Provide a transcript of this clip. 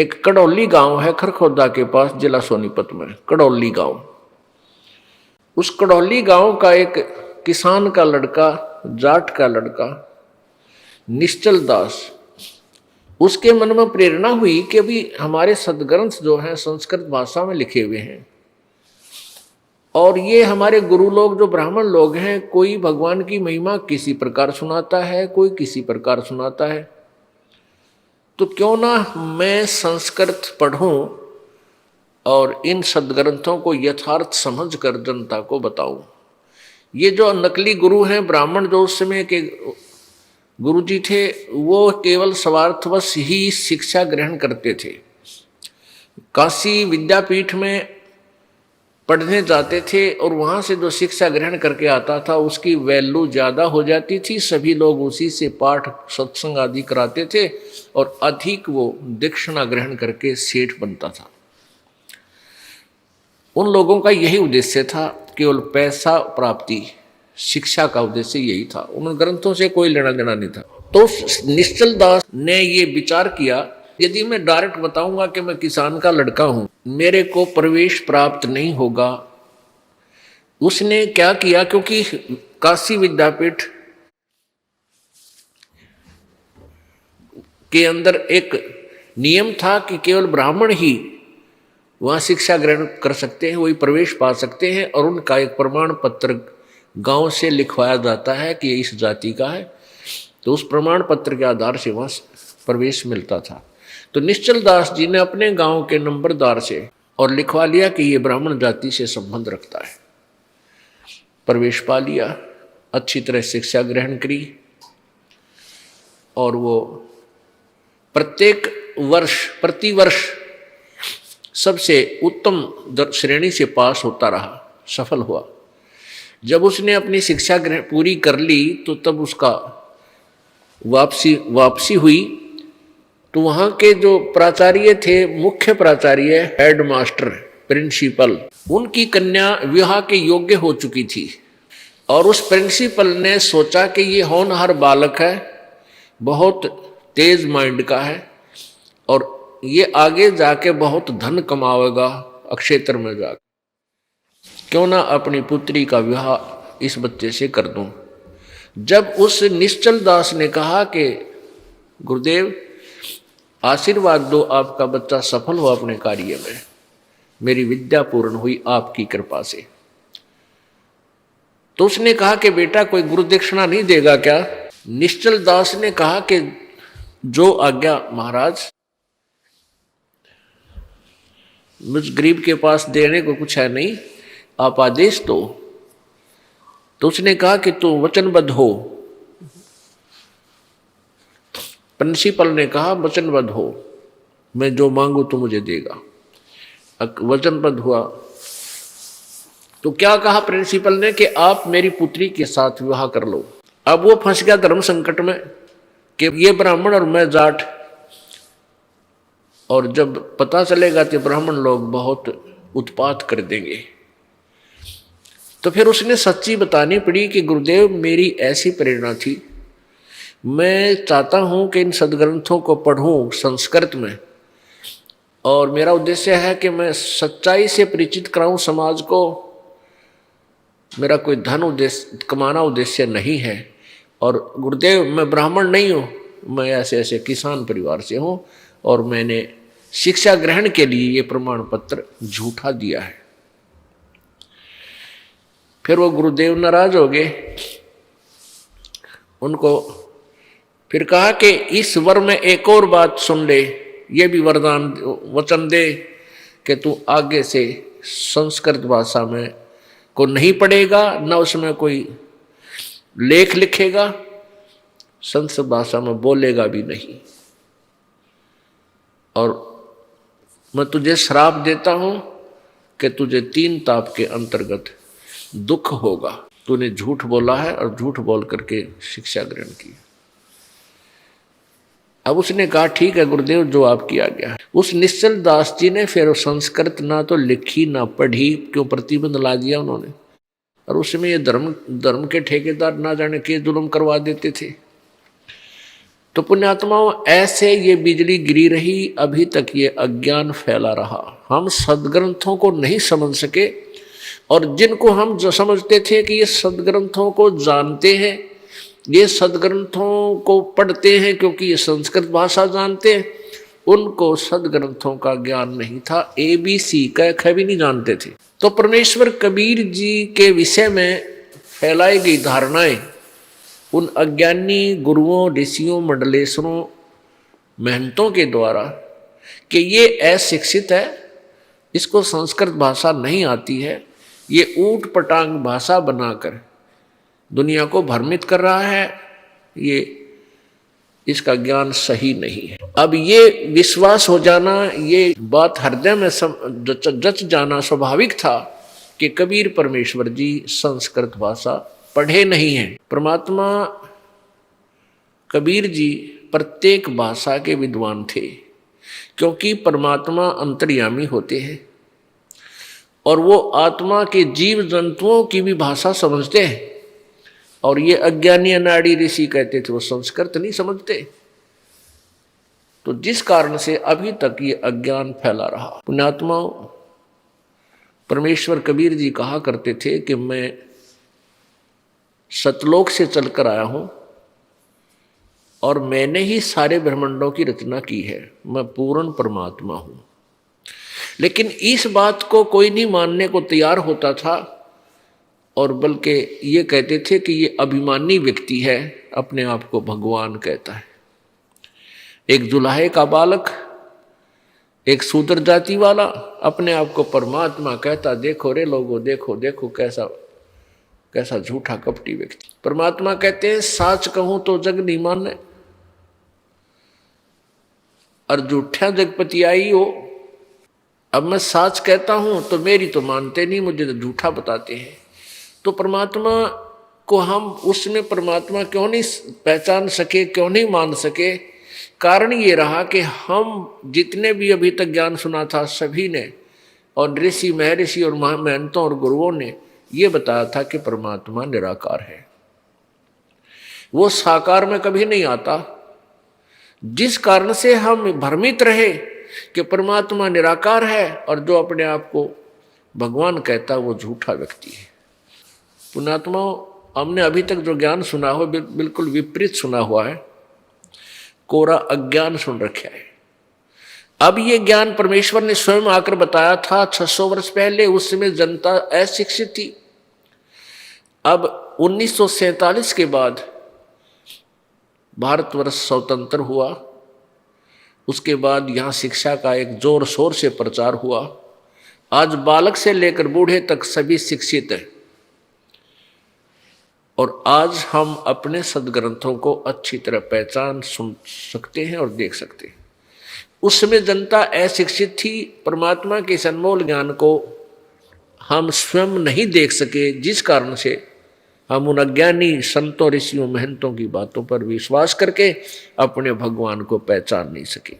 एक कड़ौली गांव है खरखोदा के पास, जिला सोनीपत में कड़ौली गांव। उस कड़ौली गांव का एक किसान का लड़का, जाट का लड़का निश्चल दास, उसके मन में प्रेरणा हुई कि अभी हमारे सदग्रंथ जो हैं संस्कृत भाषा में लिखे हुए हैं, और ये हमारे गुरु लोग जो ब्राह्मण लोग हैं, कोई भगवान की महिमा किसी प्रकार सुनाता है, कोई किसी प्रकार सुनाता है, तो क्यों ना मैं संस्कृत पढ़ूं और इन सदग्रंथों को यथार्थ समझकर जनता को बताऊं। ये जो नकली गुरु हैं ब्राह्मण, जो उस समय के गुरु जी थे, वो केवल स्वार्थवश ही शिक्षा ग्रहण करते थे। काशी विद्यापीठ में पढ़ने जाते थे और वहाँ से जो शिक्षा ग्रहण करके आता था उसकी वैल्यू ज़्यादा हो जाती थी। सभी लोग उसी से पाठ सत्संग आदि कराते थे और अधिक वो दक्षिणा ग्रहण करके सेठ बनता था। उन लोगों का यही उद्देश्य था, केवल पैसा प्राप्ति, शिक्षा का उद्देश्य यही था। उन ग्रंथों से कोई लेना देना नहीं था। तो निश्चल दास ने ये विचार किया, यदि मैं डायरेक्ट बताऊंगा कि मैं किसान का लड़का हूं, मेरे को प्रवेश प्राप्त नहीं होगा। उसने क्या किया, क्योंकि काशी विद्यापीठ के अंदर एक नियम था कि केवल ब्राह्मण ही वहां शिक्षा ग्रहण कर सकते हैं, वही प्रवेश पा सकते हैं, और उनका एक प्रमाण पत्र गांव से लिखवाया जाता है कि ये इस जाति का है। तो उस प्रमाण पत्र के आधार से वहां प्रवेश मिलता था। तो निश्चल दास जी ने अपने गांव के नंबरदार से और लिखवा लिया कि ये ब्राह्मण जाति से संबंध रखता है। प्रवेश पा लिया, अच्छी तरह शिक्षा ग्रहण करी, और वो प्रतिवर्ष सबसे उत्तम श्रेणी से पास होता रहा, सफल हुआ। जब उसने अपनी शिक्षा पूरी कर ली तो तब उसका वापसी हुई। तो वहाँ के जो प्राचार्य थे, मुख्य प्राचार्य, हेड मास्टर, प्रिंसिपल, उनकी कन्या विवाह के योग्य हो चुकी थी, और उस प्रिंसिपल ने सोचा कि ये होनहार बालक है, बहुत तेज माइंड का है, और ये आगे जाके बहुत धन कमाएगा अक्षेत्र में जाकर, क्यों ना अपनी पुत्री का विवाह इस बच्चे से कर दूं। जब उस निश्चल दास ने कहा कि गुरुदेव आशीर्वाद दो, आपका बच्चा सफल हुआ अपने कार्य में, मेरी विद्या पूर्ण हुई आपकी कृपा से, तो उसने कहा कि बेटा कोई गुरु दक्षिणा नहीं देगा क्या? निश्चल दास ने कहा कि जो आज्ञा महाराज, मुझ गरीब के पास देने को कुछ है नहीं, आप आदेश दो। तो उसने कहा कि तू वचनबद्ध हो। प्रिंसिपल ने कहा वचनबद्ध हो, मैं जो मांगू तो मुझे देगा। वचनबद्ध हुआ तो क्या कहा प्रिंसिपल ने कि आप मेरी पुत्री के साथ विवाह कर लो। अब वो फंस गया धर्म संकट में कि ये ब्राह्मण और मैं जाट, और जब पता चलेगा तो ब्राह्मण लोग बहुत उत्पात कर देंगे। तो फिर उसने सच्ची बतानी पड़ी कि गुरुदेव मेरी ऐसी प्रेरणा थी, मैं चाहता हूं कि इन सदग्रंथों को पढ़ूं संस्कृत में, और मेरा उद्देश्य है कि मैं सच्चाई से परिचित कराऊं समाज को। मेरा कोई धन उद्देश्य कमाना उद्देश्य नहीं है, और गुरुदेव मैं ब्राह्मण नहीं हूँ, मैं ऐसे ऐसे किसान परिवार से हूँ, और मैंने शिक्षा ग्रहण के लिए ये प्रमाण पत्र झूठा दिया है। फिर वो गुरुदेव नाराज हो गए। उनको फिर कहा कि इस वर में एक और बात सुन ले, ये भी वरदान वचन दे कि तू आगे से संस्कृत भाषा में को नहीं पढ़ेगा, न उसमें कोई लेख लिखेगा, संस्कृत भाषा में बोलेगा भी नहीं, और मैं तुझे श्राप देता हूं कि तुझे 3 ताप के अंतर्गत दुख होगा। तूने झूठ बोला है और झूठ बोल करके शिक्षा ग्रहण की। अब उसने कहा ठीक है गुरुदेव, जो आपकी आज्ञा है। उस निश्चल दास जी ने फिर संस्कृत ना तो लिखी ना पढ़ी, क्यों प्रतिबंध ला दिया उन्होंने। और उसमें ये धर्म के ठेकेदार ना जाने के जुल्म करवा देते थे। तो पुण्यात्माओं, ऐसे ये बिजली गिरी रही, अभी तक ये अज्ञान फैला रहा। हम सदग्रंथों को नहीं समझ सके, और जिनको हम जो समझते थे कि ये सदग्रंथों को जानते हैं, ये सदग्रंथों को पढ़ते हैं क्योंकि ये संस्कृत भाषा जानते हैं, उनको सदग्रंथों का ज्ञान नहीं था, ABC क ख भी नहीं जानते थे। तो परमेश्वर कबीर जी के विषय में फैलाई गई धारणाएं उन अज्ञानी गुरुओं, ऋषियों, मंडलेश्वरों, महंतों के द्वारा कि ये अशिक्षित है, इसको संस्कृत भाषा नहीं आती है, ये ऊट पटांग भाषा बनाकर दुनिया को भ्रमित कर रहा है, ये इसका ज्ञान सही नहीं है। अब ये विश्वास हो जाना, ये बात हृदय में जच जाना स्वाभाविक था कि कबीर परमेश्वर जी संस्कृत भाषा पढ़े नहीं हैं। परमात्मा कबीर जी प्रत्येक भाषा के विद्वान थे, क्योंकि परमात्मा अंतर्यामी होते हैं और वो आत्मा के जीव जंतुओं की भी भाषा समझते हैं। और ये अज्ञानी अनाड़ी ऋषि कहते थे वो संस्कृत नहीं समझते। तो जिस कारण से अभी तक ये अज्ञान फैला रहा। पुण्यात्माओं, परमेश्वर कबीर जी कहा करते थे कि मैं सतलोक से चलकर आया हूं और मैंने ही सारे ब्रह्मांडों की रचना की है, मैं पूर्ण परमात्मा हूं। लेकिन इस बात को कोई नहीं मानने को तैयार होता था, और बल्कि ये कहते थे कि ये अभिमानी व्यक्ति है, अपने आप को भगवान कहता है। एक जुलाहे का बालक, एक शूद्र जाति वाला अपने आप को परमात्मा कहता। देखो रे लोगों, देखो देखो कैसा कैसा झूठा कपटी व्यक्ति। परमात्मा कहते हैं साच कहूं तो जग नहीं माने, और झूठा जगपति आई हो। अब मैं साच कहता हूं तो मेरी तो मानते नहीं, मुझे तो झूठा बताते हैं। तो परमात्मा को हम उसमें परमात्मा क्यों नहीं पहचान सके, क्यों नहीं मान सके? कारण ये रहा कि हम जितने भी अभी तक ज्ञान सुना था सभी ने, और ऋषि, महर्षि और महंतों और गुरुओं ने ये बताया था कि परमात्मा निराकार है, वो साकार में कभी नहीं आता। जिस कारण से हम भ्रमित रहे कि परमात्मा निराकार है और जो अपने आप को भगवान कहता वो झूठा व्यक्ति है। पुण्यात्मा, हमने अभी तक जो ज्ञान सुना हो बिल्कुल विपरीत सुना हुआ है, कोरा अज्ञान सुन रखा है। अब ये ज्ञान परमेश्वर ने स्वयं आकर बताया था 600 वर्ष पहले, उस समय जनता अशिक्षित थी। अब 1947 के बाद भारतवर्ष स्वतंत्र हुआ, उसके बाद यहाँ शिक्षा का एक जोर शोर से प्रचार हुआ। आज बालक से लेकर बूढ़े तक सभी शिक्षित हैं, और आज हम अपने सदग्रंथों को अच्छी तरह पहचान सुन सकते हैं और देख सकते हैं। उस समय जनता अशिक्षित थी, परमात्मा के इस अनमोल ज्ञान को हम स्वयं नहीं देख सके, जिस कारण से हम उन अज्ञानी संतों, ऋषियों, महंतों की बातों पर विश्वास करके अपने भगवान को पहचान नहीं सके।